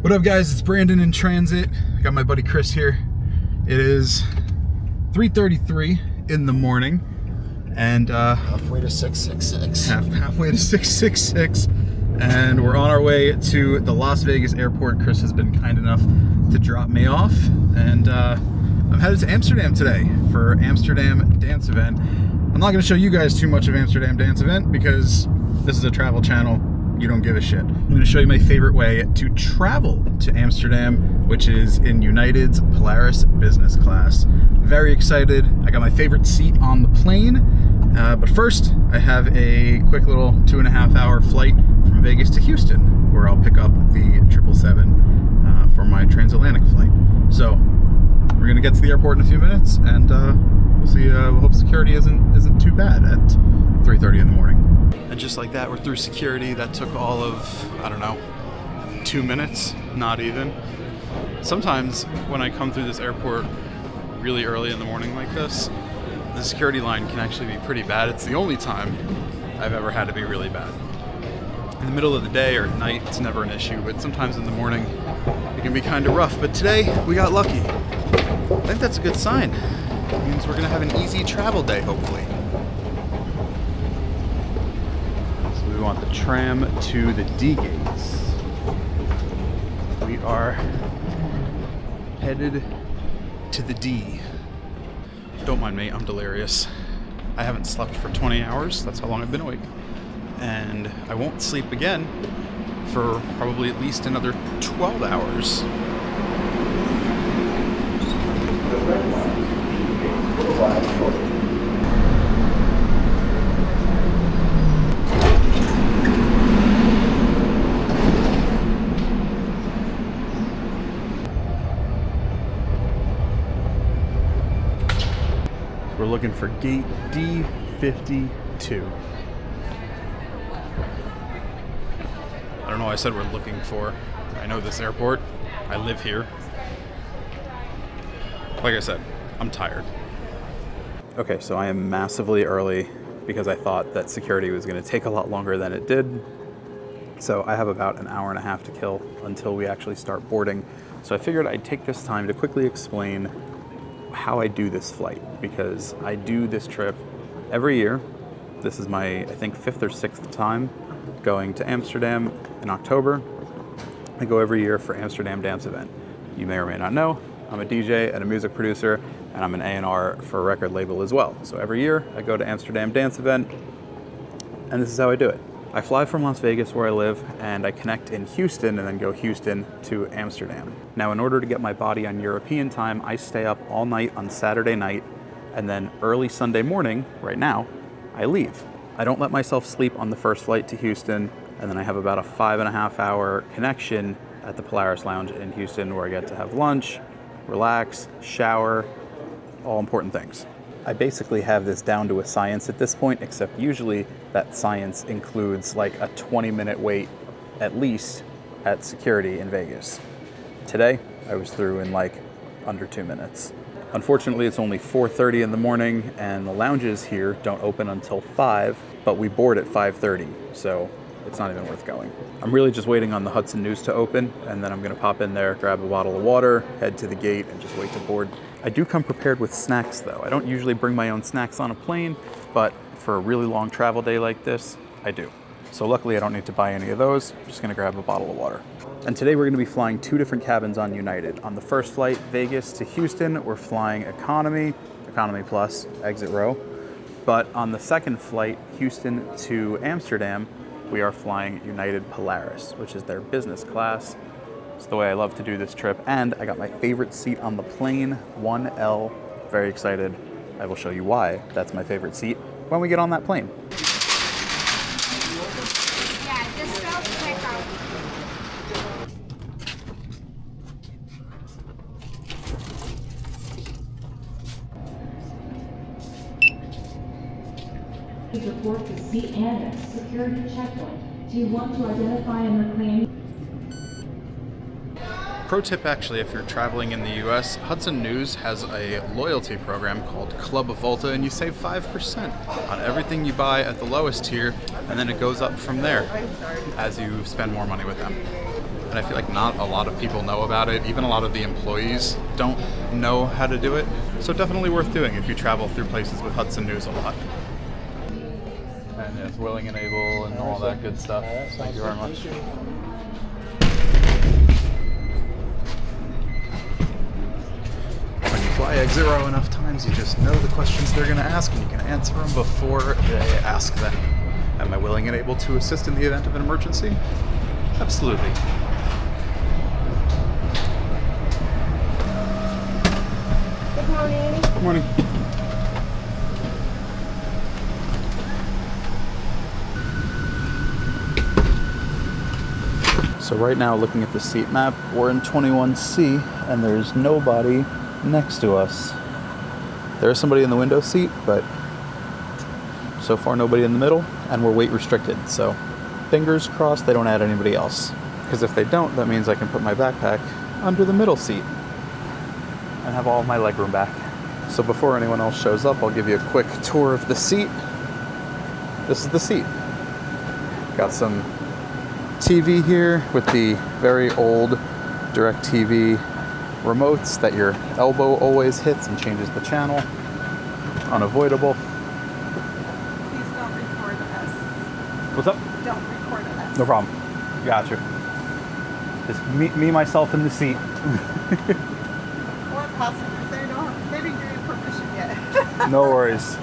What up, guys? It's Brandon in transit. I got my buddy Chris here. It is 3:33 in the morning, and halfway to 666. Halfway to 666, and we're on our way to the Las Vegas airport. Chris has been kind enough to drop me off, and I'm headed to Amsterdam today for Amsterdam dance event. I'm not going to show you guys too much of Amsterdam dance event because this is a travel channel. You don't give a shit. I'm going to show you my favorite way to travel to Amsterdam, which is in United's Polaris business class. Very excited. I got my favorite seat on the plane. But first, I have a quick little 2.5 hour flight from Vegas to Houston, where I'll pick up the 777 for my transatlantic flight. So we're going to get to the airport in a few minutes, and we'll see. We'll hope security isn't too bad at 3:30 in the morning. And just like that, we're through security. That took all of, I don't know, 2 minutes, not even. Sometimes when I come through this airport really early in the morning like this, the security line can actually be pretty bad. It's the only time I've ever had to be really bad. In the middle of the day or at night, it's never an issue, but sometimes in the morning, it can be kind of rough. But today, we got lucky. I think that's a good sign. It means we're gonna have an easy travel day, hopefully. We want the tram to the D gates. We are headed to the D. Don't mind me, I'm delirious. I haven't slept for 20 hours. That's how long I've been awake. And I won't sleep again for probably at least another 12 hours. We're looking for gate D52. I don't know why I said we're looking for. I know this airport. I live here. Like I said, I'm tired. Okay, so I am massively early because I thought that security was going to take a lot longer than it did. So I have about an hour and a half to kill until we actually start boarding. So I figured I'd take this time to quickly explain how I do this flight, because I do this trip every year. This is my, I think, 5th or 6th time going to Amsterdam in October. I go every year for Amsterdam dance event. You may or may not know, I'm a DJ and a music producer, and I'm an A&R for a record label as well. So every year I go to Amsterdam dance event, and this is how I do it. I fly from Las Vegas, where I live, and I connect in Houston and then go Houston to Amsterdam. Now, in order to get my body on European time, I stay up all night on Saturday night, and then early Sunday morning, right now, I leave. I don't let myself sleep on the first flight to Houston, and then I have about a 5.5 hour connection at the Polaris Lounge in Houston, where I get to have lunch, relax, shower, all important things. I basically have this down to a science at this point, except usually that science includes like a 20-minute wait at least at security in Vegas. Today, I was through in like under 2 minutes. Unfortunately, it's only 4:30 in the morning, and the lounges here don't open until 5, but we board at 5:30, so it's not even worth going. I'm really just waiting on the Hudson News to open, and then I'm gonna pop in there, grab a bottle of water, head to the gate, and just wait to board. I do come prepared with snacks though. I don't usually bring my own snacks on a plane, but for a really long travel day like this, I do. So luckily I don't need to buy any of those. I'm just gonna grab a bottle of water. And today we're gonna be flying 2 different cabins on United. On the first flight, Vegas to Houston, we're flying economy plus, exit row. But on the second flight, Houston to Amsterdam, we are flying United Polaris, which is their business class. It's the way I love to do this trip, and I got my favorite seat on the plane, 1L. Very excited. I will show you why that's my favorite seat when we get on that plane. Yeah, just self-checkout. Please report to Seat Annex Security Checkpoint. Do you want to identify and reclaim? Pro tip, actually, if you're traveling in the US, Hudson News has a loyalty program called Club Volta, and you save 5% on everything you buy at the lowest tier, and then it goes up from there as you spend more money with them. and I feel like not a lot of people know about it. Even a lot of the employees don't know how to do it. So definitely worth doing if you travel through places with Hudson News a lot. And it's willing and able and all that good stuff. Thank you very much. When you fly Egg Zero enough times, you just know the questions they're going to ask, and you can answer them before they ask them. Am I willing and able to assist in the event of an emergency? Absolutely. Good morning. Good morning. So right now, looking at the seat map, we're in 21C, and there's nobody next to us. There's somebody in the window seat, but so far nobody in the middle, and we're weight restricted, so fingers crossed they don't add anybody else. Because if they don't, that means I can put my backpack under the middle seat and have all of my legroom back. So before anyone else shows up, I'll give you a quick tour of the seat. This is the seat. Got some TV here with the very old DirecTV remotes that your elbow always hits and changes the channel. Unavoidable. Please don't record us. What's up? Don't record us. No problem. Got you. Just me, myself, in the seat. Or passengers. They didn't give you permission yet. No worries. It'd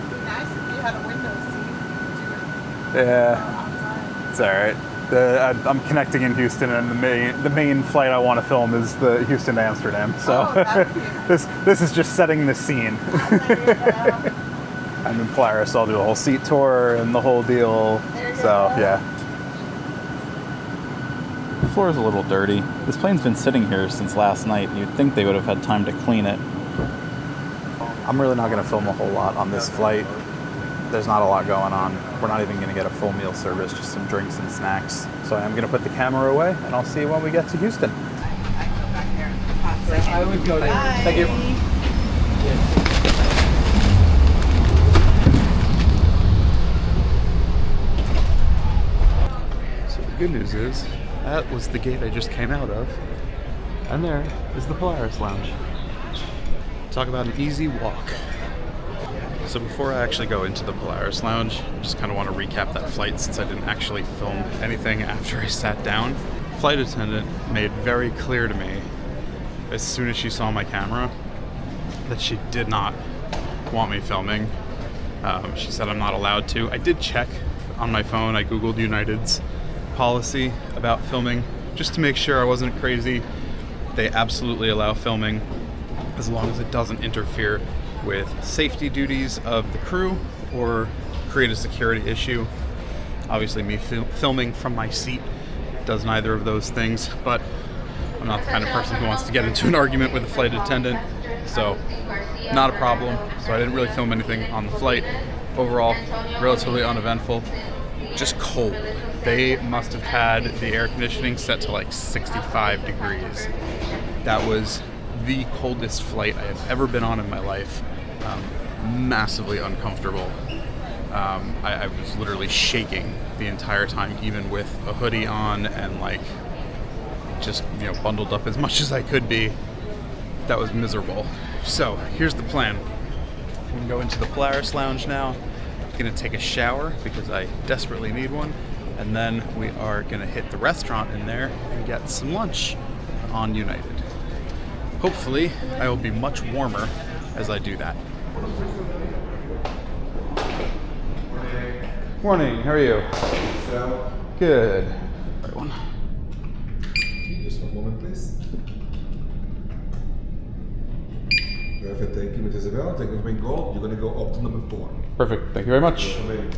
be nice if you had a window seat. Yeah, Outside. it's all right. I'm connecting in Houston, and the main flight I want to film is the Houston to Amsterdam. So Oh, that'd be nice. this is just setting the scene. There you go. I'm in Polaris, so I'll do a whole seat tour and the whole deal. There you So go. yeah. The floor is a little dirty. This plane's been sitting here since last night, and you'd think they would have had time to clean it. I'm really not going to film a whole lot on this flight. There's not a lot going on. We're not even going to get a full meal service, just some drinks and snacks. So I'm going to put the camera away, and I'll see you when we get to Houston. I go back there in a hot second. I always go there. Bye. Thank you. So the good news is, that was the gate I just came out of. And there is the Polaris Lounge. Talk about an easy walk. So before I actually go into the Polaris Lounge, I just kind of want to recap that flight since I didn't actually film anything after I sat down. Flight attendant made very clear to me, as soon as she saw my camera, that she did not want me filming. She said I'm not allowed to. I did check on my phone. I Googled United's policy about filming just to make sure I wasn't crazy. They absolutely allow filming as long as it doesn't interfere with safety duties of the crew or create a security issue. Obviously me filming from my seat does neither of those things, but I'm not the kind of person who wants to get into an argument with a flight attendant, so not a problem. So I didn't really film anything on the flight. Overall, relatively uneventful, just cold. They must have had the air conditioning set to like 65 degrees. That was the coldest flight I have ever been on in my life. Massively uncomfortable. I was literally shaking the entire time, even with a hoodie on and like just, bundled up as much as I could be. That was miserable. So here's the plan. I'm gonna go into the Polaris Lounge now. I'm gonna take a shower because I desperately need one, and then we are gonna hit the restaurant in there and get some lunch on United. Hopefully, I will be much warmer as I do that. Morning, how are you? Good. Right one. Just one moment, please. Perfect, thank you, Mrs. Isabel. Take with me gold. You're going to go up to number 4. Perfect, thank you very much. Come in.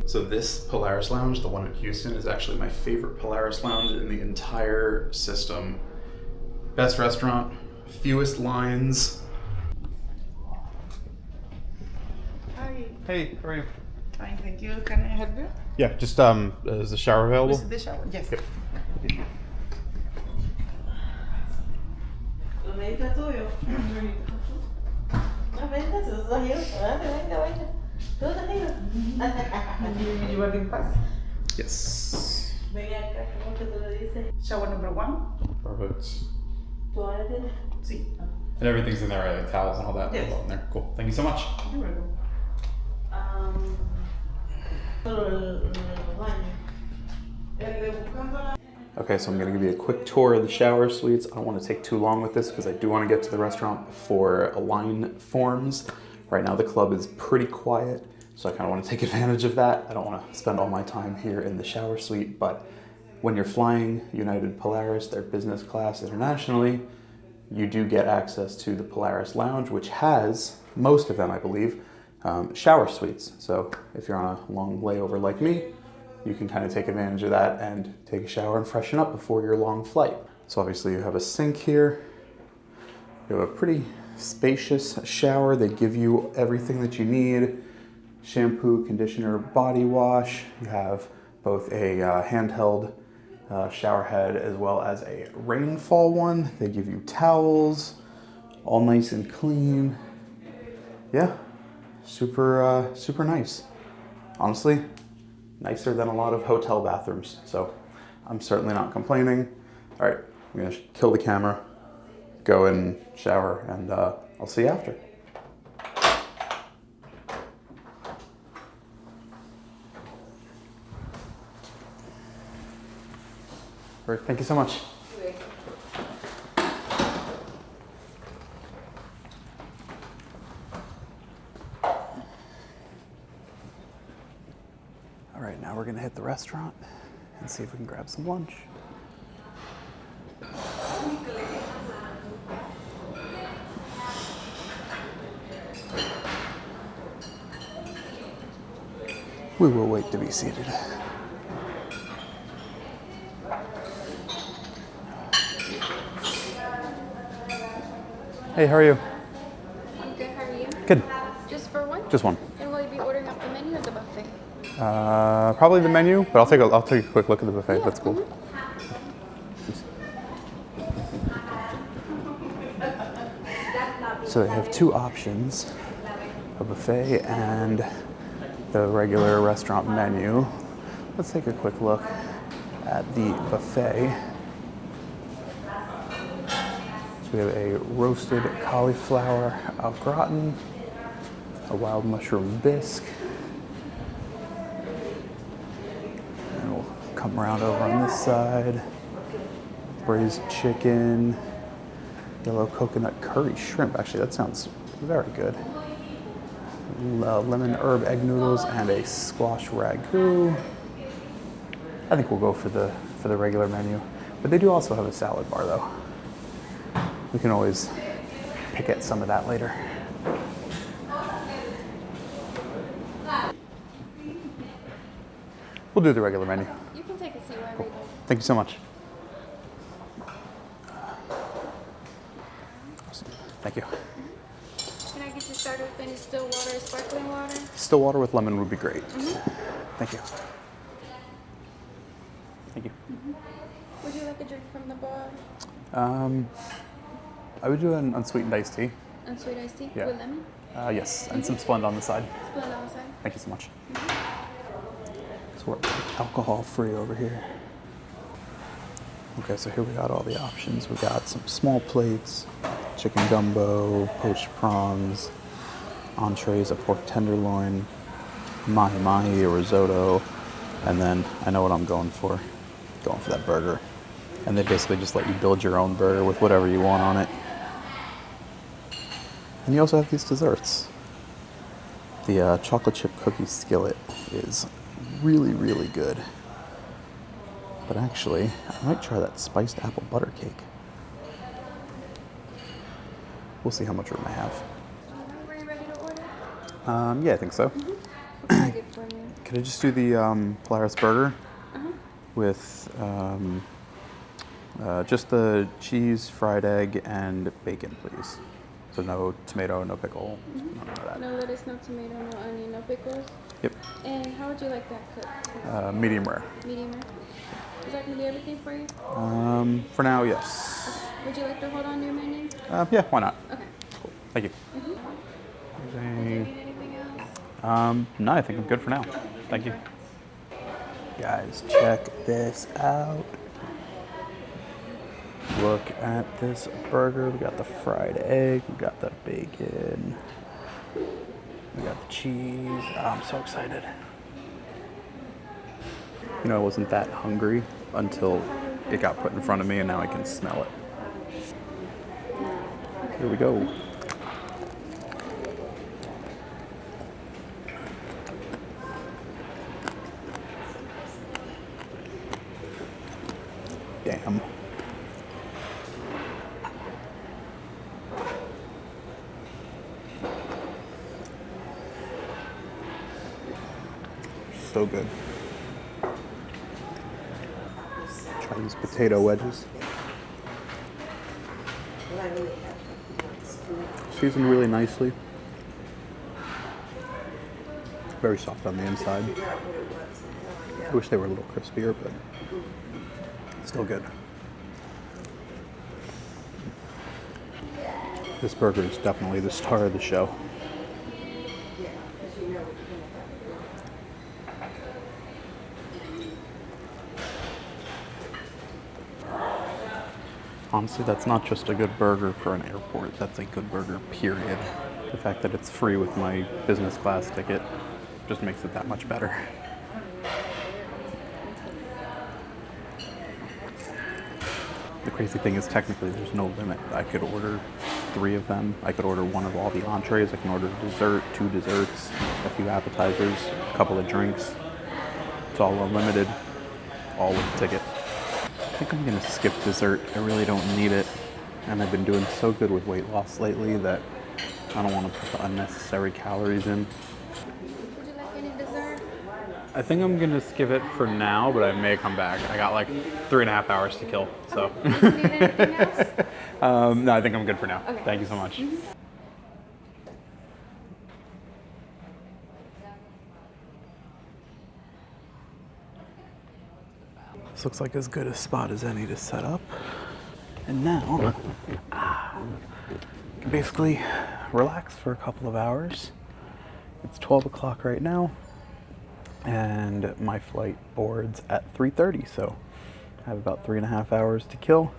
So this Polaris Lounge, the one in Houston, is actually my favorite Polaris Lounge in the entire system. Best restaurant, fewest lines. Hi. Hey, how are you? Fine, thank you. Can I help you? Yeah, just is the shower available? With the shower? Yes. Yep. Venga tuyo. Venga, se os venga, venga. Todo arriba. You work in paz? Yes. Venga acá, ¿cómo que tú le dices? Shower number 1. Perfect. ¿Toalla tienes? Sí. And everything's in there, right? Like towels and all that? Yes. All in there. Cool. Thank you so much. You're welcome. El baño. El de buscando la... Okay, so I'm gonna give you a quick tour of the shower suites. I don't want to take too long with this because I do want to get to the restaurant before a line forms. Right now the club is pretty quiet, so I kind of want to take advantage of that. I don't want to spend all my time here in the shower suite, but when you're flying United Polaris, their business class internationally, you do get access to the Polaris Lounge, which has, most of them I believe, shower suites. So if you're on a long layover like me, you can kind of take advantage of that and take a shower and freshen up before your long flight. So obviously you have a sink here. You have a pretty spacious shower. They give you everything that you need. Shampoo, conditioner, body wash. You have both a handheld shower head as well as a rainfall one. They give you towels, all nice and clean. Yeah, super nice. Honestly, nicer than a lot of hotel bathrooms, so I'm certainly not complaining. All right, I'm gonna kill the camera, go and shower, and I'll see you after. All right, thank you so much. All right, now we're gonna hit the restaurant and see if we can grab some lunch. We will wait to be seated. Hey, how are you? I'm good, how are you? Good. Just for one? Just one. And will you be ordering up the menu or the buffet? Probably the menu, but I'll take a quick look at the buffet. Yeah, That's cool. So they have two options, a buffet and the regular restaurant menu. Let's take a quick look at the buffet. So we have a roasted cauliflower au gratin, a wild mushroom bisque, and we'll come around over on this side. Braised chicken, yellow coconut curry shrimp. Actually, that sounds very good. Lemon herb egg noodles and a squash ragu. I think we'll go for the regular menu, but they do also have a salad bar though. We can always pick at some of that later. We'll do the regular menu. You can take a seat wherever you go. Thank you so much. Awesome. Thank you. Can I get you started with any still water or sparkling water? Still water with lemon would be great. Thank you. Thank you. Would you like a drink from the bar? I would do an unsweetened iced tea. Unsweet iced tea Yeah. with lemon? Yes, and some Splenda on the side. Splenda on the side. Thank you so much. So we're alcohol free over here. Okay, so here we got all the options. We got some small plates, chicken gumbo, poached prawns, entrees, a pork tenderloin, mahi-mahi, a risotto, and then I know what I'm going for that burger. And they basically just let you build your own burger with whatever you want on it. And you also have these desserts. The chocolate chip cookie skillet is really, really good. But actually, I might try that spiced apple butter cake. We'll see how much room I have. Were you ready to order? Yeah, I think so. What can I get for you? Could I just do the Polaris burger with just the cheese, fried egg, and bacon, please? So no tomato, no pickle, none of that. No lettuce, no tomato, no onion, no pickles. Yep. And how would you like that cooked? Medium rare. Medium rare. Is that gonna be everything for you? For now, yes. Would you like to hold on to your menu? Yeah, why not? Okay. Cool. Thank you. Do you need anything else? No, I think I'm good for now. Thank you. Guys, check this out. Look at this burger. We got the fried egg, we got the bacon, we got the cheese. Oh, I'm so excited. You know, I wasn't that hungry until it got put in front of me, and now I can smell it. Here we go. Damn. So good. Try these potato wedges. Seasoned really nicely. Very soft on the inside. I wish they were a little crispier, but still good. This burger is definitely the star of the show. Honestly, that's not just a good burger for an airport, that's a good burger, period. The fact that it's free with my business class ticket just makes it that much better. The crazy thing is technically there's no limit. I could order 3 of them. I could order 1 of all the entrees. I can order dessert, 2 desserts, a few appetizers, a couple of drinks. It's all unlimited, all with the ticket. I think I'm gonna skip dessert. I really don't need it. And I've been doing so good with weight loss lately that I don't want to put the unnecessary calories in. Would you like any dessert? I think I'm gonna skip it for now, but I may come back. I got like 3.5 hours to kill, so. Do you need anything else? No, I think I'm good for now. Okay. Thank you so much. This looks like as good a spot as any to set up. And now, I can basically relax for a couple of hours. It's 12 o'clock right now, and my flight boards at 3:30, so I have about 3.5 hours to kill,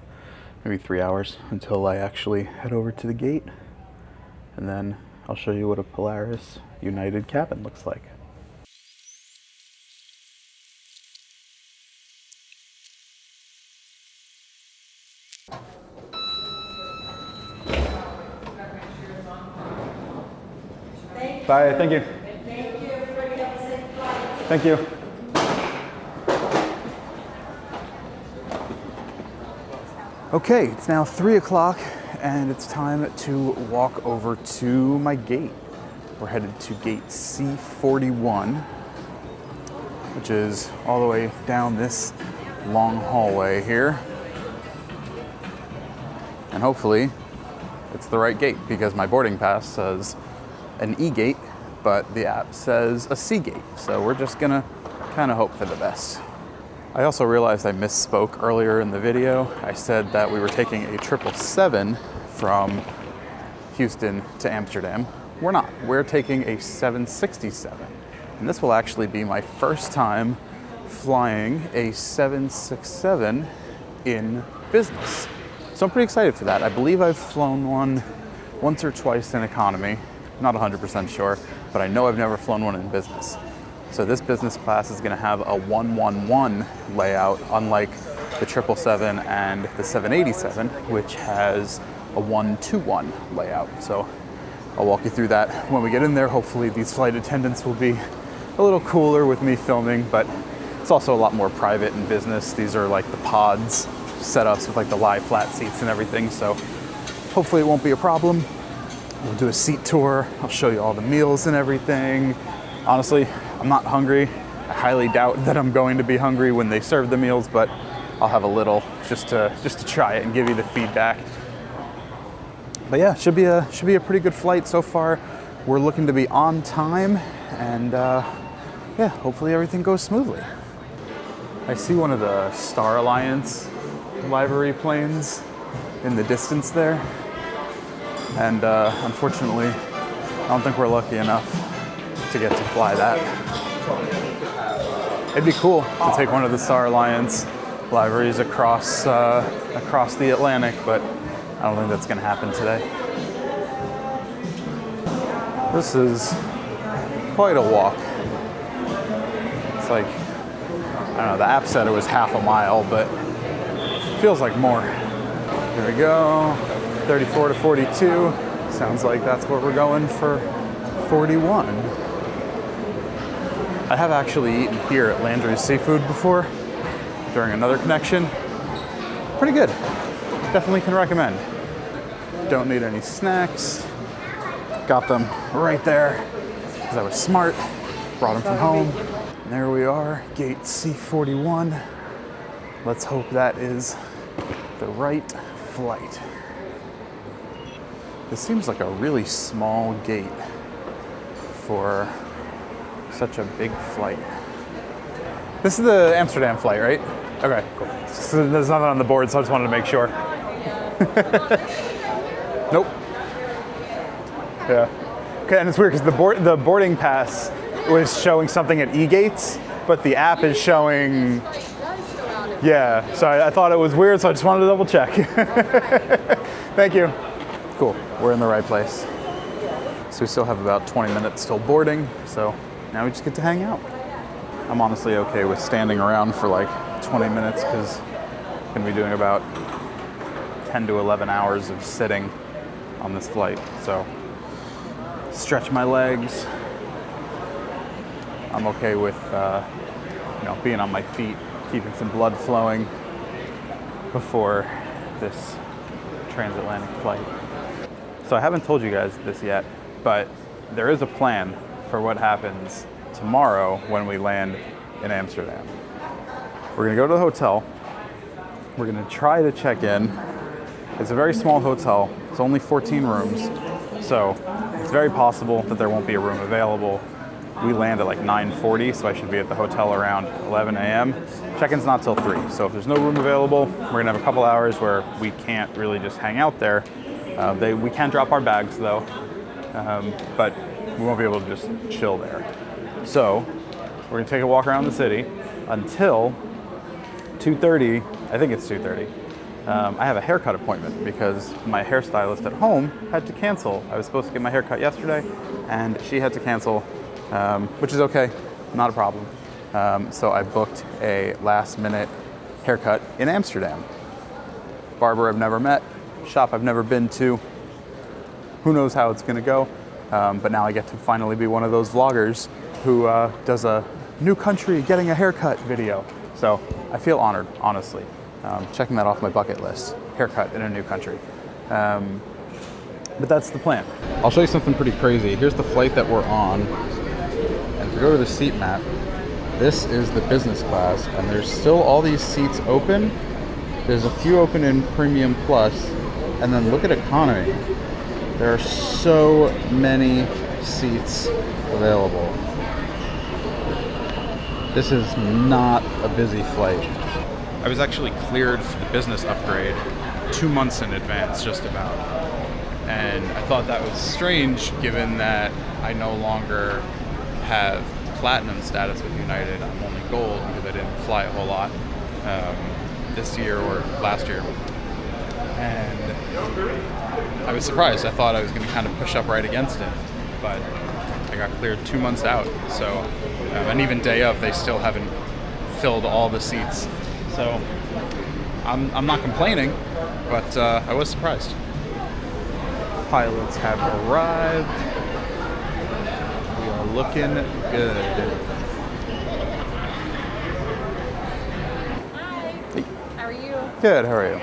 maybe 3 hours until I actually head over to the gate, and then I'll show you what a Polaris United cabin looks like. Bye, thank you. Thank you. Everybody have a safe flight. Thank you. Okay, it's now 3 o'clock and it's time to walk over to my gate. We're headed to gate C41, which is all the way down this long hallway here. And hopefully it's the right gate because my boarding pass says an E gate, but the app says a C gate. So we're just gonna kind of hope for the best. I also realized I misspoke earlier in the video. I said that we were taking a 777 from Houston to Amsterdam. We're not. We're taking a 767. And this will actually be my first time flying a 767 in business. So I'm pretty excited for that. I believe I've flown one once or twice in economy. Not 100% sure, but I know I've never flown one in business. So this business class is gonna have a 111 layout, unlike the 777 and the 787, which has a 121 layout. So I'll walk you through that when we get in there. Hopefully these flight attendants will be a little cooler with me filming, but it's also a lot more private in business. These are like the pods setups with like the lie flat seats and everything. So hopefully it won't be a problem. We'll do a seat tour. I'll show you all the meals and everything. Honestly, I'm not hungry. I highly doubt that I'm going to be hungry when they serve the meals, but I'll have a little just to try it and give you the feedback. But yeah, should be a pretty good flight so far. We're looking to be on time, and yeah, hopefully everything goes smoothly. I see one of the Star Alliance livery planes in the distance there, and unfortunately, I don't think we're lucky enough to get to fly that. It'd be cool to take one of the Star Alliance liveries across the Atlantic, but I don't think that's going to happen today. This is quite a walk. It's like, I don't know, the app said it was half a mile, but it feels like more. Here we go, 34 to 42. Sounds like that's what we're going for 41. I have actually eaten here at Landry's Seafood before during another connection. Pretty good. Definitely can recommend. Don't need any snacks. Got them right there because I was smart. Brought them from home. And there we are, gate C41. Let's hope that is the right flight. This seems like a really small gate for such a big flight. This is the Amsterdam flight, right? Okay, cool. So there's nothing on the board, so I just wanted to make sure. Nope. Yeah. Okay, and it's weird because the boarding pass was showing something at E-gates, but the app is showing. Yeah, so I thought it was weird, so I just wanted to double check. Thank you. Cool, we're in the right place. So we still have about 20 minutes till boarding, so now we just get to hang out. I'm honestly okay with standing around for like 20 minutes because I'm gonna be doing about 10 to 11 hours of sitting on this flight. So stretch my legs. I'm okay with being on my feet, keeping some blood flowing before this transatlantic flight. So I haven't told you guys this yet, but there is a plan for what happens tomorrow when we land in Amsterdam. We're gonna go to the hotel. We're gonna try to check in. It's a very small hotel. It's only 14 rooms. So it's very possible that there won't be a room available. We land at like 9:40, so I should be at the hotel around 11 a.m. Check-in's not till 3. So if there's no room available, we're gonna have a couple hours where we can't really just hang out there. We can drop our bags though, but we won't be able to just chill there. So we're gonna take a walk around the city until 2:30, I think it's 2:30. I have a haircut appointment because my hairstylist at home had to cancel. I was supposed to get my hair cut yesterday and she had to cancel, which is okay, not a problem. So I booked a last minute haircut in Amsterdam. Barber I've never met, shop I've never been to. Who knows how it's gonna go, but now I get to finally be one of those vloggers who does a new country getting a haircut video. So I feel honored, honestly. Checking that off my bucket list, haircut in a new country. But that's the plan. I'll show you something pretty crazy. Here's the flight that we're on. And if you go to the seat map, this is the business class, and there's still all these seats open. There's a few open in Premium Plus, and then look at economy. There are so many seats available. This is not a busy flight. I was actually cleared for the business upgrade 2 months in advance, just about. And I thought that was strange given that I no longer have platinum status with United. I'm only gold because I didn't fly a whole lot this year or last year. And I was surprised. I thought I was going to kind of push up right against it, but I got cleared 2 months out. So, and even day of, they still haven't filled all the seats. So I'm not complaining, but I was surprised. Pilots have arrived. We are looking good. Hi. Hey. How are you? Good, how are you?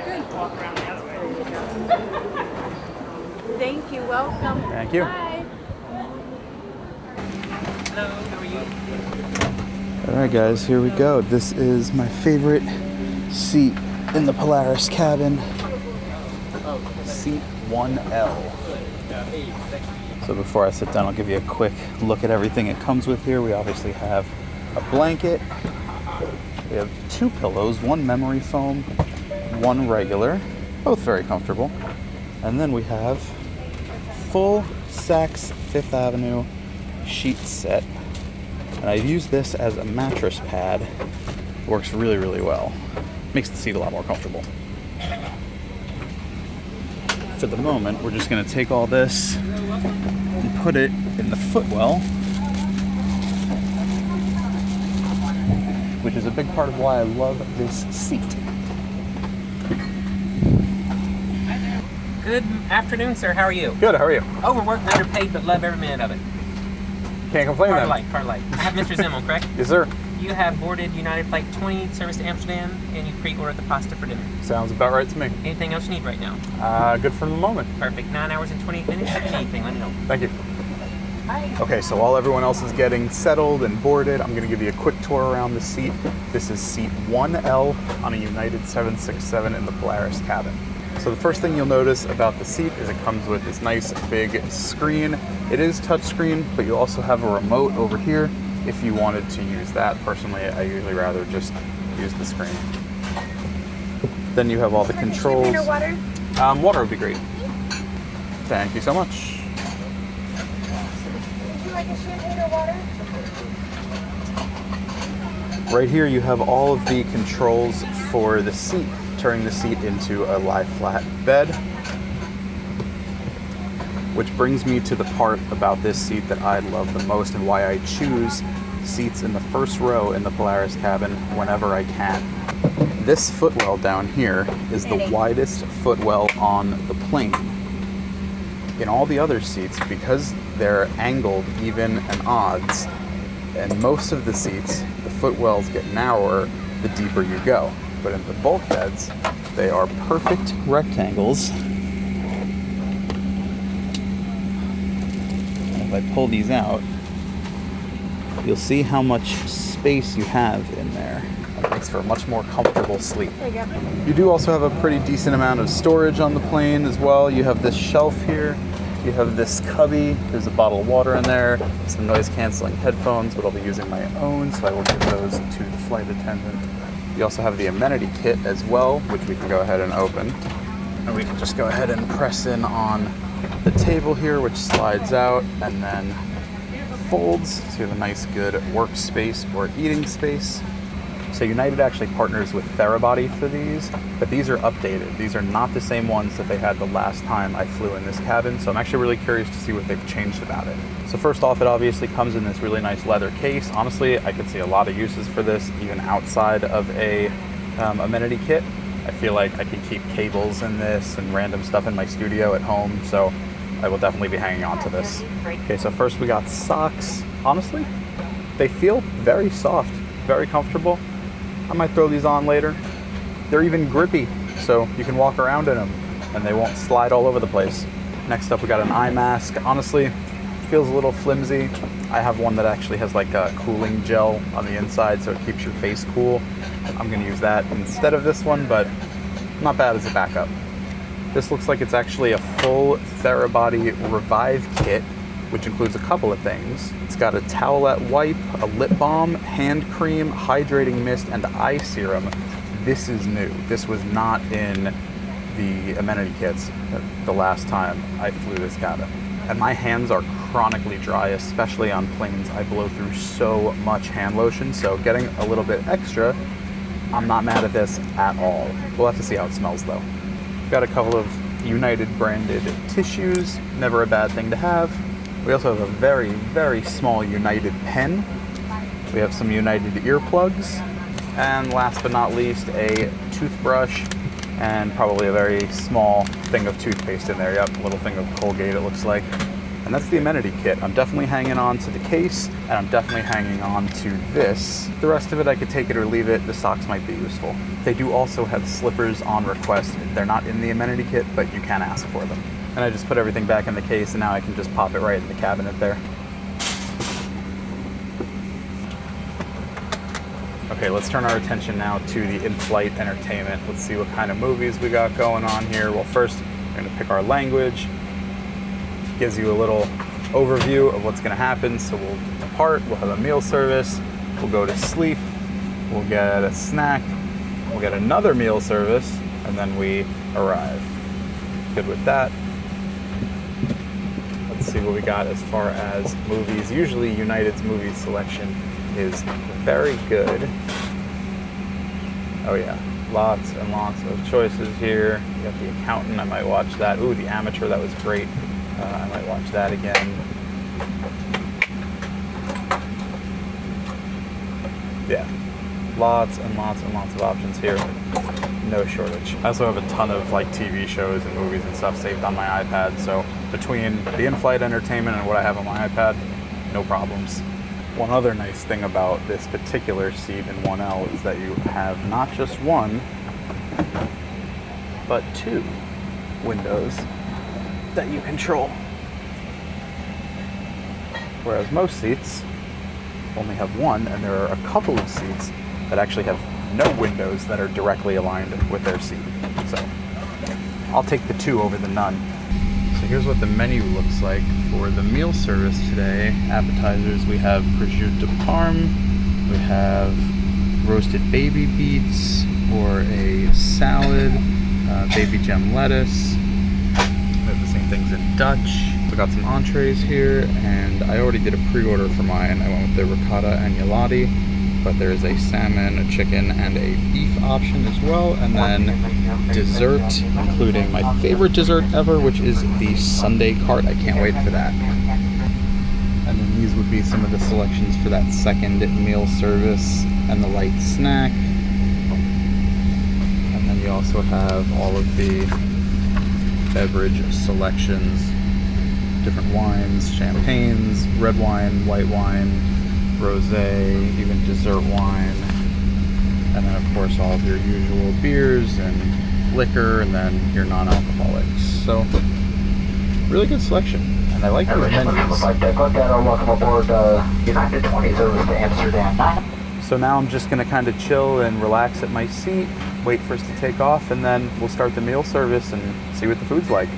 Thank you. Welcome. Thank you. Bye. Hello. How are you? All right, guys, here we go. This is my favorite seat in the Polaris cabin. Seat 1L. So before I sit down, I'll give you a quick look at everything it comes with here. We obviously have a blanket. We have 2 pillows, 1 memory foam, 1 regular, both very comfortable. And then we have full Saks Fifth Avenue sheet set. And I've used this as a mattress pad. It works really, really well. Makes the seat a lot more comfortable. For the moment, we're just gonna take all this and put it in the footwell, which is a big part of why I love this seat. Good afternoon, sir. How are you? Good, how are you? Overworked, underpaid, but love every minute of it. Can't complain then. Part light. I have Mr. Zimmel, correct? Yes, sir. You have boarded United Flight 20, service to Amsterdam, and you pre-ordered the pasta for dinner. Sounds about right to me. Anything else you need right now? Good for the moment. Perfect. 9 hours and 20 minutes. If you need anything, let me know. Thank you. Hi. Okay, so while everyone else is getting settled and boarded, I'm gonna give you a quick tour around the seat. This is seat 1L on a United 767 in the Polaris cabin. So the first thing you'll notice about the seat is it comes with this nice big screen. It is touchscreen, but you also have a remote over here if you wanted to use that. Personally, I usually rather just use the screen. Then you have all the controls. Water? Water would be great. Thank you so much. Would you like a champagne or water? Right here you have all of the controls for the seat, turning the seat into a lie flat bed. Which brings me to the part about this seat that I love the most and why I choose seats in the first row in the Polaris cabin whenever I can. This footwell down here is the widest footwell on the plane. In all the other seats, because they're angled even and odds, and most of the seats, the footwells get narrower the deeper you go. But in the bulkheads, they are perfect rectangles. If I pull these out, you'll see how much space you have in there. It makes for a much more comfortable sleep. There you go. You do also have a pretty decent amount of storage on the plane as well. You have this shelf here. You have this cubby. There's a bottle of water in there. Some noise canceling headphones, but I'll be using my own, so I will give those to the flight attendant. You also have the Amenity Kit as well, which we can go ahead and open. And we can just go ahead and press in on the table here, which slides out and then folds, so you have a nice good workspace or eating space. So United actually partners with Therabody for these, but these are updated. These are not the same ones that they had the last time I flew in this cabin, so I'm actually really curious to see what they've changed about it. So first off, it obviously comes in this really nice leather case. Honestly, I could see a lot of uses for this, even outside of a Amenity Kit. I feel like I could keep cables in this and random stuff in my studio at home, so I will definitely be hanging on to this. Okay, so first we got socks. Honestly, they feel very soft, very comfortable. I might throw these on later. They're even grippy, so you can walk around in them and they won't slide all over the place. Next up, we got an eye mask. Honestly, feels a little flimsy. I have one that actually has like a cooling gel on the inside, so it keeps your face cool. I'm gonna use that instead of this one, but not bad as a backup. This looks like it's actually a full Therabody Revive kit, which includes a couple of things. It's got a towelette wipe, a lip balm, hand cream, hydrating mist, and eye serum. This is new. This was not in the Amenity Kits the last time I flew this cabin. And my hands are chronically dry, especially on planes. I blow through so much hand lotion, so getting a little bit extra, I'm not mad at this at all. We'll have to see how it smells though. Got a couple of United branded tissues, never a bad thing to have. We also have a very, very small United pen. We have some United earplugs. And last but not least, a toothbrush and probably a very small thing of toothpaste in there. Yep, a little thing of Colgate it looks like. And that's the Amenity Kit. I'm definitely hanging on to the case, and I'm definitely hanging on to this. The rest of it, I could take it or leave it. The socks might be useful. They do also have slippers on request. They're not in the Amenity Kit, but you can ask for them. And I just put everything back in the case, and now I can just pop it right in the cabinet there. Okay, let's turn our attention now to the in-flight entertainment. Let's see what kind of movies we got going on here. Well, first, We're gonna pick our language. Gives you a little overview of what's gonna happen. So we'll depart, we'll have a meal service, we'll go to sleep, we'll get a snack, we'll get another meal service, and then we arrive. Good with that. Let's see what we got as far as movies. Usually United's movie selection is very good. Oh yeah, lots and lots of choices here. You got The Accountant, I might watch that. Ooh, The Amateur, that was great. I might watch that again. Yeah, lots and lots and lots of options here. No shortage. I also have a ton of like TV shows and movies and stuff saved on my iPad, so between the in-flight entertainment and what I have on my iPad, no problems. One other nice thing about this particular seat in 1L is that you have not just one, but two windows that you control. Whereas most seats only have one, and there are a couple of seats that actually have no windows that are directly aligned with their seat. So I'll take the two over the none. So here's what the menu looks like for the meal service today. Appetizers, we have prosciutto de parme, we have roasted baby beets, or a salad, baby gem lettuce. We have the same things in Dutch. We got some entrees here, and I already did a pre-order for mine. I went with the ricotta agnolotti, but there is a salmon, a chicken, and a beef option as well, and then dessert, including my favorite dessert ever, which is the sundae cart. I can't wait for that. And then these would be some of the selections for that second meal service and the light snack. And then you also have all of the beverage selections, different wines, champagnes, red wine, white wine, rosé, even dessert wine, and then of course all of your usual beers and liquor, and then your non-alcoholics. So really good selection, and I like these menus. Welcome aboard United 20 service to Amsterdam. So now I'm just gonna kind of chill and relax at my seat, wait for us to take off, and then we'll start the meal service and see what the food's like.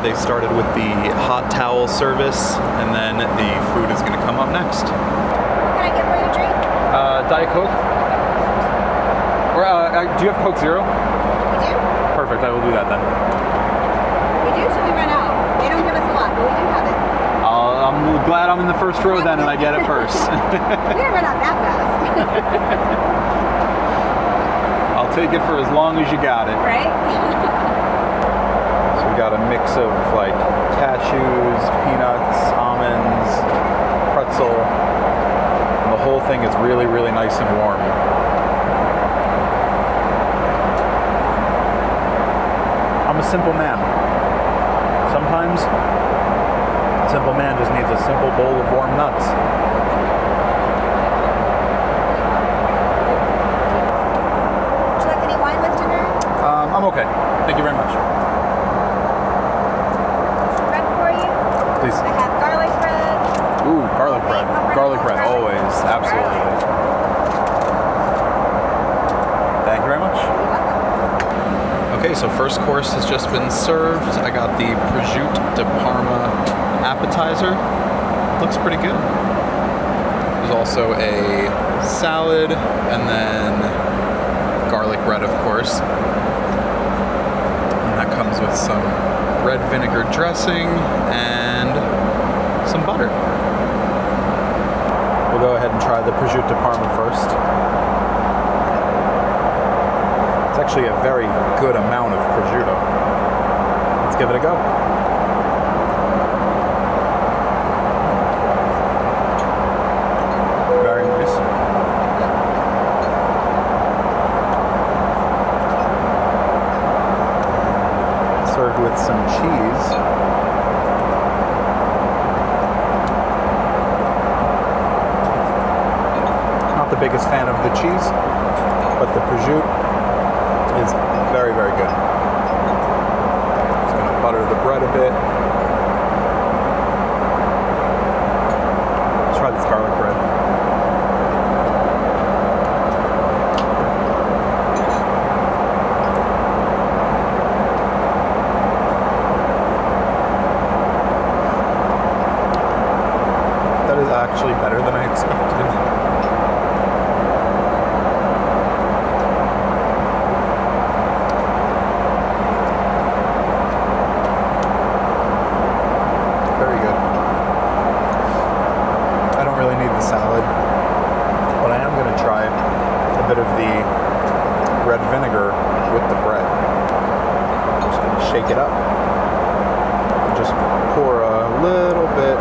They started with the hot towel service, and then the food is going to come up next. What can I get for your drink? Diet Coke? Or do you have Coke Zero? We do? Perfect, I will do that then. We do till we run out. They don't give us a lot, but we do have it. I'm glad I'm in the first row then, and I get it first. We don't run out that fast. I'll take it for as long as you got it. Right? We got a mix of like cashews, peanuts, almonds, pretzel, and the whole thing is really, really nice and warm. I'm a simple man. Sometimes a simple man just needs a simple bowl of warm nuts. Would you like any wine with dinner? I'm okay. Thank you very much. Please. I have garlic bread. Ooh, garlic bread. Garlic bread, always. Absolutely. Thank you very much. Okay, so first course has just been served. I got the prosciutto de parme appetizer. Looks pretty good. There's also a salad, and then garlic bread, of course. And that comes with some red vinegar dressing and some butter. We'll go ahead and try the prosciutto de parme first. It's actually a very good amount of prosciutto. Let's give it a go. Very nice. Served with some cheese. Not the biggest fan of the cheese, but the prosciutto is very, very good. Just gonna butter a bit. Let's try this garlic bread. That is actually better than I expected. Very good. I don't really need the salad, but I am going to try a bit of the red vinegar with the bread. I'm just going to shake it up. Just pour a little bit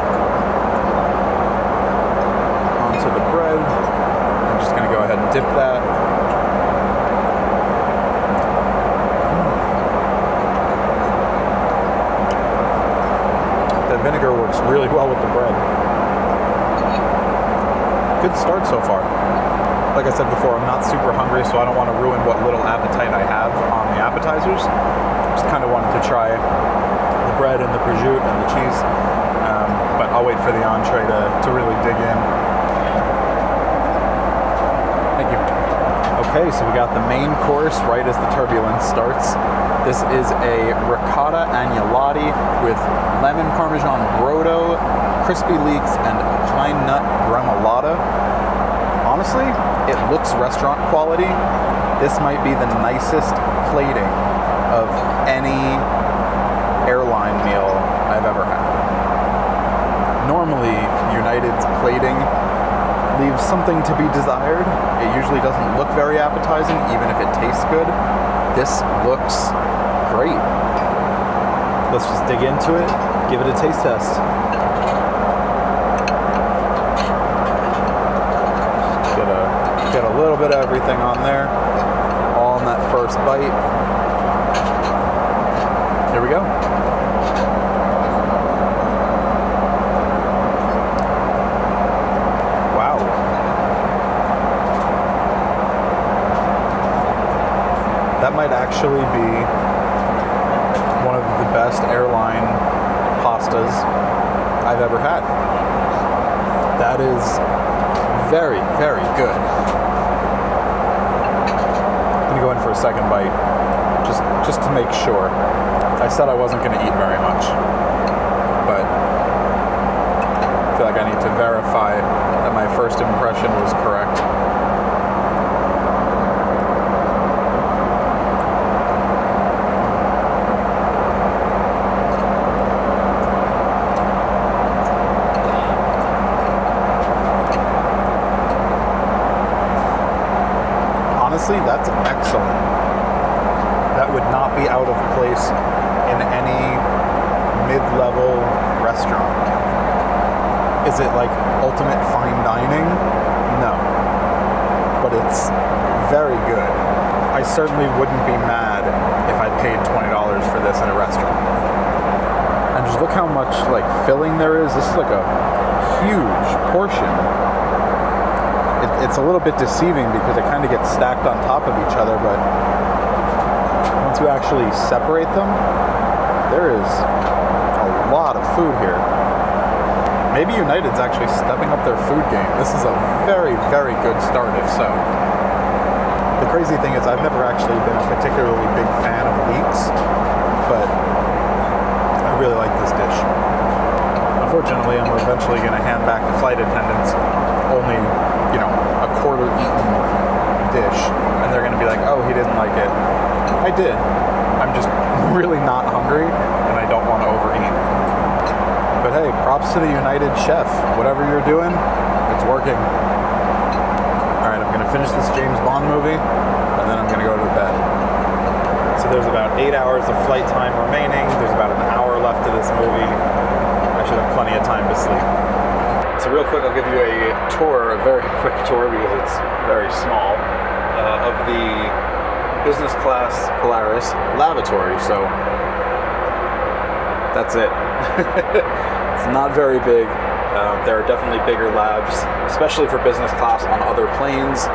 onto the bread. I'm just going to go ahead and dip that. That vinegar works really well with the bread. Good start so far. Like I said before, I'm not super hungry, so I don't want to ruin what little appetite I have on the appetizers. Just kind of wanted to try the bread and the prosciutto and the cheese, but I'll wait for the entree to really dig in. Thank you. Okay, so we got the main course right as the turbulence starts. This is a ricotta agnolotti with lemon parmesan brodo, crispy leeks, and pine nut remoulade. Honestly, it looks restaurant quality. This might be the nicest plating of any airline meal I've ever had. Normally, United's plating leaves something to be desired. It usually doesn't look very appetizing, even if it tastes good. This looks great. Let's just dig into it, give it a taste test. Get a little bit of everything on there, all in that first bite. Here we go. Wow. That might actually be one of the best airline pastas I've ever had. That is very, very good. I'm gonna go in for a second bite, just to make sure. I said I wasn't gonna eat very much, but I feel like I need to verify that my first impression was correct. Honestly, that's excellent. That would not be out of place in any mid-level restaurant. Is it like ultimate fine dining? No. But it's very good. I certainly wouldn't be mad if I paid $20 for this in a restaurant. And just look how much like filling there is. This is like a huge portion. It's a little bit deceiving because it kind of gets stacked on top of each other, but once you actually separate them, there is a lot of food here. Maybe United's actually stepping up their food game. This is a very, very good start, if so. The crazy thing is I've never actually been a particularly big fan of leeks, but I really like this dish. Unfortunately, I'm eventually going to hand back the flight attendants only, a quarter eaten dish, and they're going to be like, oh, he didn't like it. I did. I'm just really not hungry, and I don't want to overeat. But hey, props to the United chef. Whatever you're doing, it's working. All right, I'm going to finish this James Bond movie, and then I'm going to go to bed. So there's about 8 hours of flight time remaining. There's about an hour left of this movie. I should have plenty of time to sleep. So real quick, I'll give you a tour, a very quick tour because it's very small, of the business class Polaris lavatory. So that's it. It's not very big. There are definitely bigger labs, especially for business class on other planes.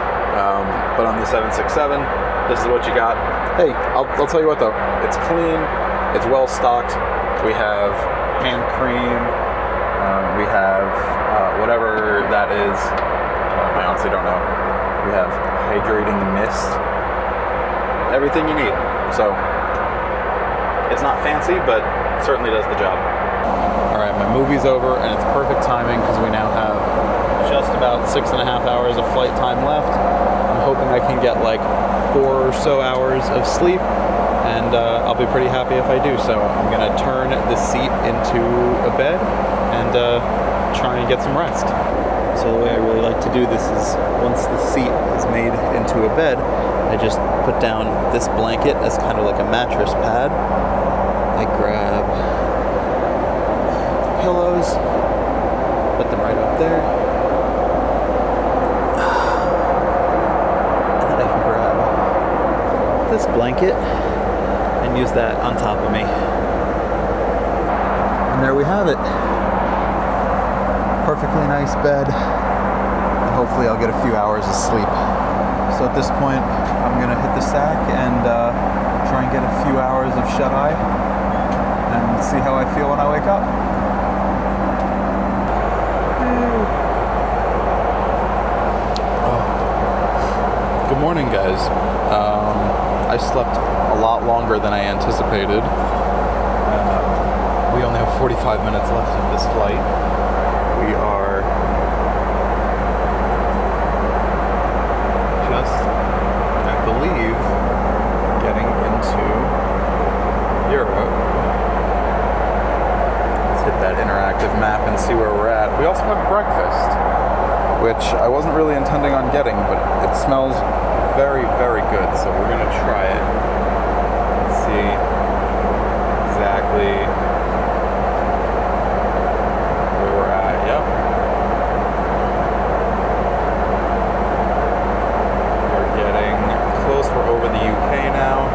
But on the 767, this is what you got. Hey, I'll tell you what though, it's clean. It's well stocked. We have hand cream. We have whatever that is. I honestly don't know. We have hydrating mist. Everything you need. So it's not fancy, but certainly does the job. All right, my movie's over, and it's perfect timing because we now have just about 6.5 hours of flight time left. I'm hoping I can get like 4 or so hours of sleep, and I'll be pretty happy if I do. So I'm gonna turn the seat into a bed and try and get some rest. So the way I really like to do this is once the seat is made into a bed, I just put down this blanket as kind of like a mattress pad. I grab pillows, put them right up there. And then I can grab this blanket and use that on top of me. And there we have it. Perfectly nice bed. And hopefully I'll get a few hours of sleep. So at this point, I'm gonna hit the sack and try and get a few hours of shut-eye and see how I feel when I wake up. Good morning, guys. I slept a lot longer than I anticipated. We only have 45 minutes left of this flight. We are just, I believe, getting into Europe. Let's hit that interactive map and see where we're at. We also have breakfast, which I wasn't really intending on getting, but it smells very, very good, so we're gonna try it. Let's see exactly where we're at. Yep. We're getting close. We're over the UK now.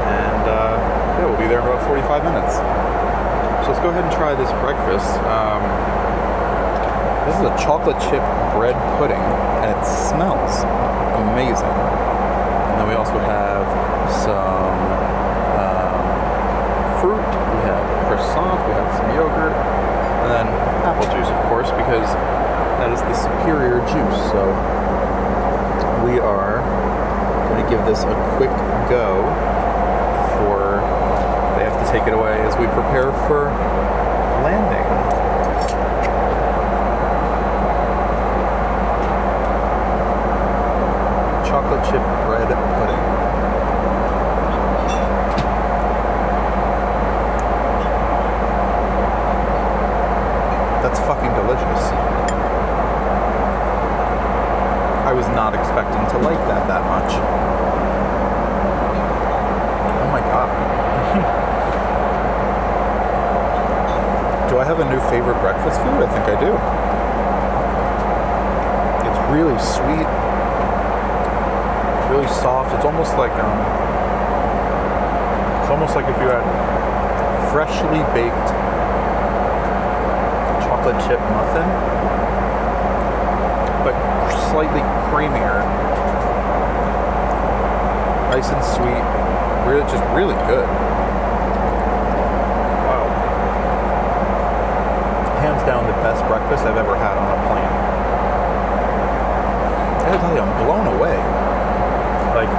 And yeah, we'll be there in about 45 minutes. So let's go ahead and try this breakfast. This is a chocolate chip bread pudding, and it smells amazing. And then we also have some fruit, we have croissant, we have some yogurt, and then apple juice, of course, because that is the superior juice. So we are going to give this a quick go before they have to take it away as we prepare for landing. Chocolate chip bread pudding. That's fucking delicious. I was not expecting to like that much. Oh my god. Do I have a new favorite breakfast food? I think I do. It's really sweet. Really soft. It's almost like if you had freshly baked chocolate chip muffin, but slightly creamier, nice and sweet. Really, just really good. Wow. Hands down, the best breakfast I've ever had on a plane. I gotta tell you, I'm blown away. Like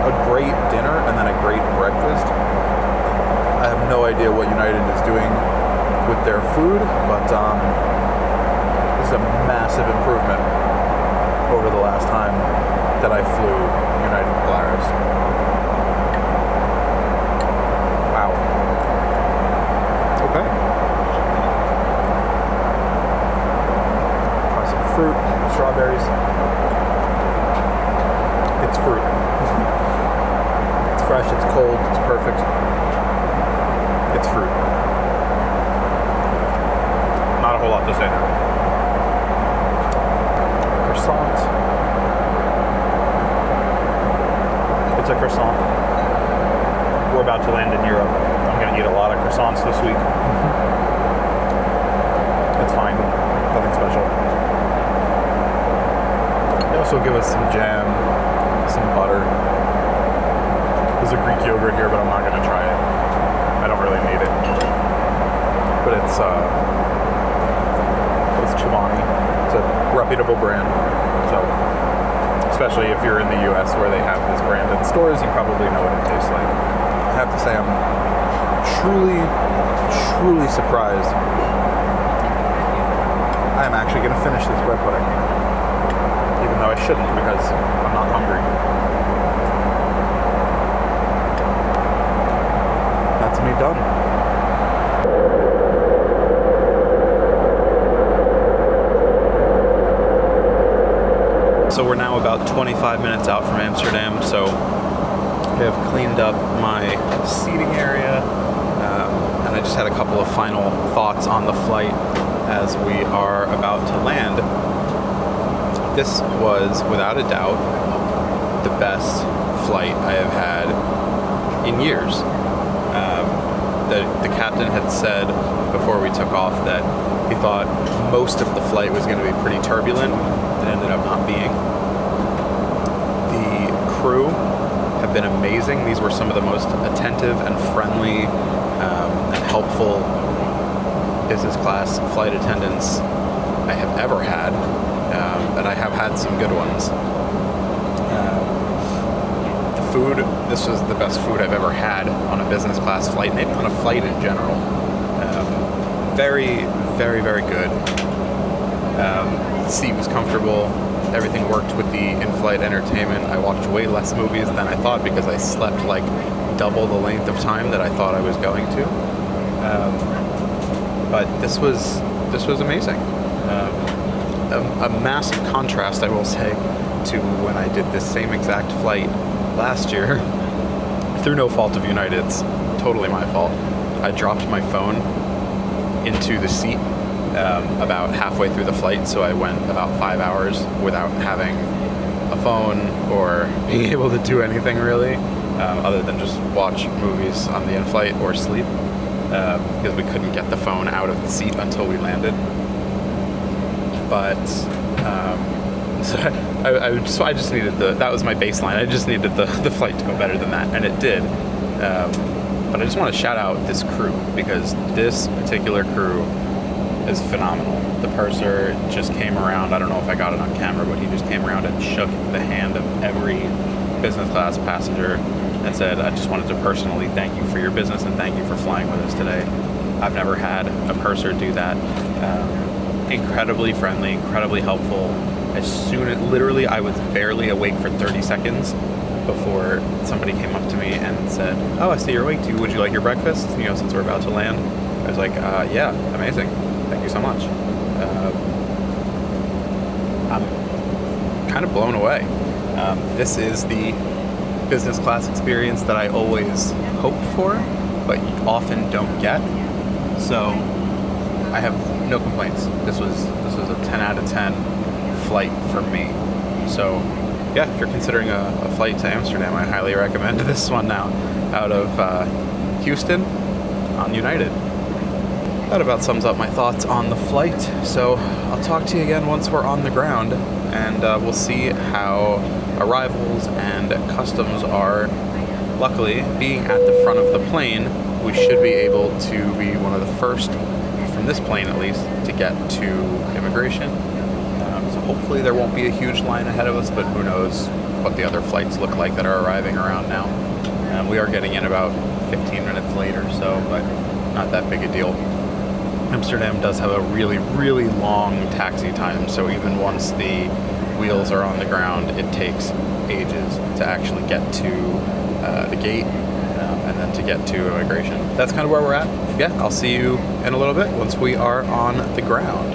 a great dinner and then a great breakfast. I have no idea what United is doing with their food, but this is a massive improvement over the last time that I flew United Polaris. Wow. Okay. Try some fruit, strawberries. It's fruit. It's fresh, it's cold, it's perfect. It's fruit. Not a whole lot to say there. Croissant. It's a croissant. We're about to land in Europe. I'm going to eat a lot of croissants this week. It's fine. Nothing special. They also give us some jam, some butter. There's a Greek yogurt here, but I'm not gonna try it. I don't really need it. But it's Chobani. It's a reputable brand. So, especially if you're in the US where they have this brand in stores, you probably know what it tastes like. I have to say I'm truly surprised. I'm actually gonna finish this bread pudding. Even though I shouldn't because I'm not hungry. That's me done. So we're now about 25 minutes out from Amsterdam, so I have cleaned up my seating area, and I just had a couple of final thoughts on the flight as we are about to land. This was, without a doubt, the best flight I have had in years. The captain had said before we took off that he thought most of the flight was going to be pretty turbulent. It ended up not being. The crew have been amazing. These were some of the most attentive and friendly and helpful business class flight attendants I have ever had, and I have had some good ones. The food, this was the best food I've ever had on a business class flight, maybe on a flight in general. Very, very, very good. The seat was comfortable. Everything worked with the in-flight entertainment. I watched way less movies than I thought because I slept like double the length of time that I thought I was going to. But this was amazing. A massive contrast, I will say, to when I did this same exact flight last year. Through no fault of United's, totally my fault. I dropped my phone into the seat about halfway through the flight, so I went about 5 hours without having a phone or being able to do anything really, other than just watch movies on the in-flight or sleep, because we couldn't get the phone out of the seat until we landed. But so I just needed that was my baseline. I just needed the flight to go better than that, and it did. But I just want to shout out this crew, because this particular crew is phenomenal. The purser just came around. I don't know if I got it on camera, but he just came around and shook the hand of every business class passenger and said, I just wanted to personally thank you for your business and thank you for flying with us today. I've never had a purser do that. Incredibly friendly, incredibly helpful. Literally, I was barely awake for 30 seconds before somebody came up to me and said, oh, I see you're awake too. Would you like your breakfast? Since we're about to land. I was like, yeah, amazing. Thank you so much. I'm kind of blown away. This is the business class experience that I always hope for, but often don't get. So I have no complaints. This was a 10 out of 10 flight for me. So yeah, if you're considering a flight to Amsterdam, I highly recommend this one now out of Houston on United. That about sums up my thoughts on the flight. So I'll talk to you again once we're on the ground, and we'll see how arrivals and customs are. Luckily, being at the front of the plane, we should be able to be one of the first, from this plane at least, to get to immigration. So hopefully there won't be a huge line ahead of us, but who knows what the other flights look like that are arriving around now. We are getting in about 15 minutes late or so, but not that big a deal. Amsterdam does have a really, really long taxi time, so even once the wheels are on the ground, it takes ages to actually get to the gate and then to get to immigration. That's kind of where we're at. Yeah, I'll see you in a little bit once we are on the ground.